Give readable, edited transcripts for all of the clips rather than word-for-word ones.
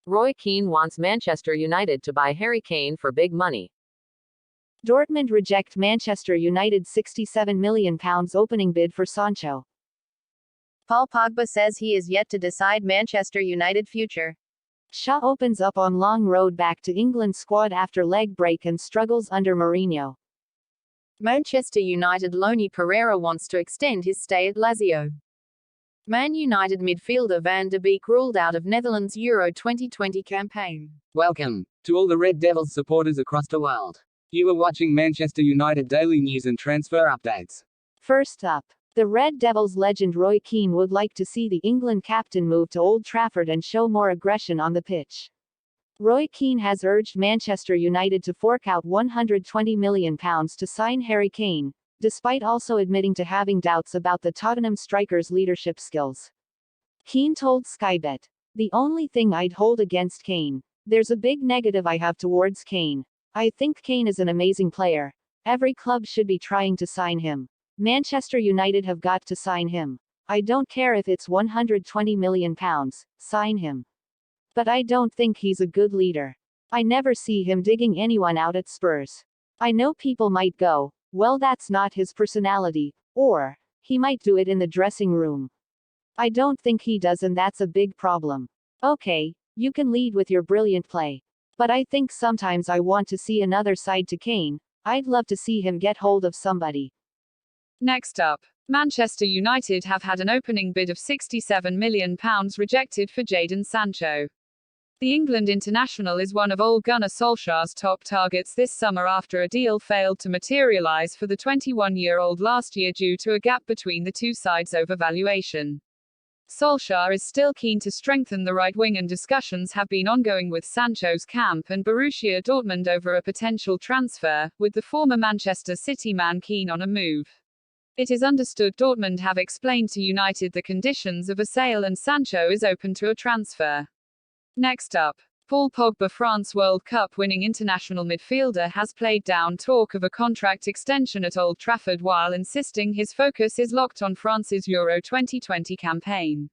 Roy Keane wants Manchester United to buy Harry Kane for big money. Dortmund reject Manchester United's £67 million opening bid for Sancho. Paul Pogba says he is yet to decide Manchester United future. Shaw opens up on long road back to England squad after leg break and struggles under Mourinho. Manchester United loanee Pereira wants to extend his stay at Lazio. Man United midfielder Van de Beek ruled out of Netherlands Euro 2020 campaign. Welcome to all the Red Devils supporters across the world. You are watching Manchester United daily news and transfer updates. First up, the Red Devils legend Roy Keane would like to see the England captain move to Old Trafford and show more aggression on the pitch. Roy Keane has urged Manchester United to fork out £120 million to sign Harry Kane, despite also admitting to having doubts about the Tottenham striker's leadership skills. Keane told Sky Bet, "The only thing I'd hold against Kane, there's a big negative I have towards Kane. I think Kane is an amazing player. Every club should be trying to sign him. Manchester United have got to sign him. I don't care if it's £120 million, sign him. But I don't think he's a good leader. I never see him digging anyone out at Spurs. I know people might go, well, that's not his personality, or he might do it in the dressing room. I don't think he does, and that's a big problem. Okay, you can lead with your brilliant play. But I think sometimes I want to see another side to Kane. I'd love to see him get hold of somebody." Next up, Manchester United have had an opening bid of £67 million rejected for Jadon Sancho. The England international is one of Ole Gunnar Solskjaer's top targets this summer after a deal failed to materialise for the 21-year-old last year due to a gap between the two sides over valuation. Solskjaer is still keen to strengthen the right wing, and discussions have been ongoing with Sancho's camp and Borussia Dortmund over a potential transfer, with the former Manchester City man keen on a move. It is understood Dortmund have explained to United the conditions of a sale and Sancho is open to a transfer. Next up, Paul Pogba. France World Cup winning international midfielder has played down talk of a contract extension at Old Trafford while insisting his focus is locked on France's Euro 2020 campaign.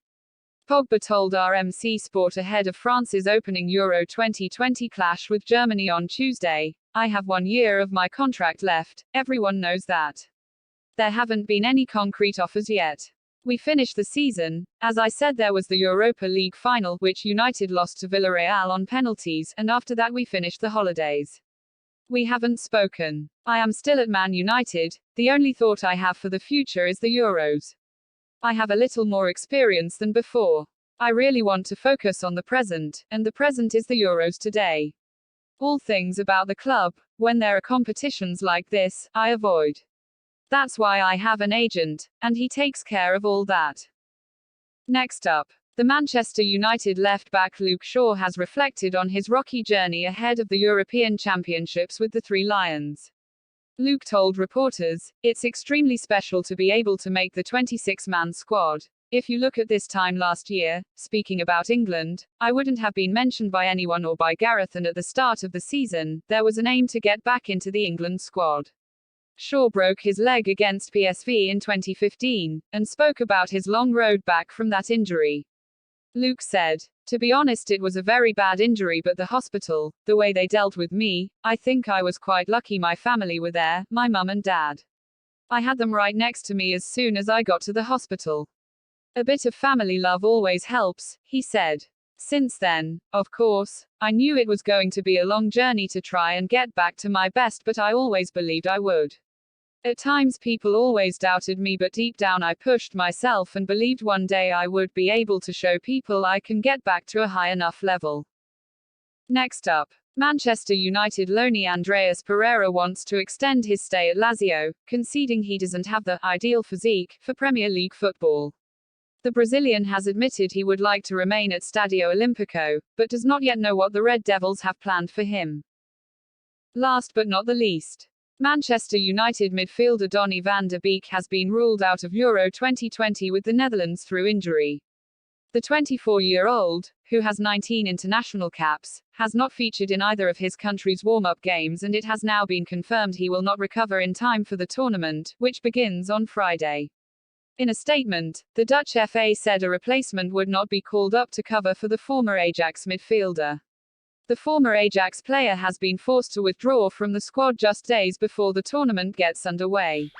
Pogba told RMC Sport ahead of France's opening Euro 2020 clash with Germany on Tuesday, "I have 1 year of my contract left, everyone knows that. There haven't been any concrete offers yet. We finished the season. As I said, there was the Europa League final, which United lost to Villarreal on penalties, and after that we finished the holidays. We haven't spoken. I am still at Man United. The only thought I have for the future is the Euros. I have a little more experience than before. I really want to focus on the present, and the present is the Euros today. All things about the club, when there are competitions like this, I avoid. That's why I have an agent, and he takes care of all that." Next up, the Manchester United left-back Luke Shaw has reflected on his rocky journey ahead of the European Championships with the Three Lions. Luke told reporters, "It's extremely special to be able to make the 26-man squad. If you look at this time last year, speaking about England, I wouldn't have been mentioned by anyone or by Gareth, and at the start of the season, there was an aim to get back into the England squad." Shaw broke his leg against PSV in 2015, and spoke about his long road back from that injury. Luke said, "To be honest, it was a very bad injury, but the hospital, the way they dealt with me, I think I was quite lucky. My family were there, my mum and dad. I had them right next to me as soon as I got to the hospital. A bit of family love always helps," he said. "Since then, of course, I knew it was going to be a long journey to try and get back to my best, but I always believed I would. At times people always doubted me, but deep down I pushed myself and believed one day I would be able to show people I can get back to a high enough level." Next up, Manchester United loanee Andreas Pereira wants to extend his stay at Lazio, conceding he doesn't have the ideal physique for Premier League football. The Brazilian has admitted he would like to remain at Stadio Olimpico, but does not yet know what the Red Devils have planned for him. Last but not the least, Manchester United midfielder Donny van de Beek has been ruled out of Euro 2020 with the Netherlands through injury. The 24-year-old, who has 19 international caps, has not featured in either of his country's warm-up games, and it has now been confirmed he will not recover in time for the tournament, which begins on Friday. In a statement, the Dutch FA said a replacement would not be called up to cover for the former Ajax midfielder. The former Ajax player has been forced to withdraw from the squad just days before the tournament gets underway.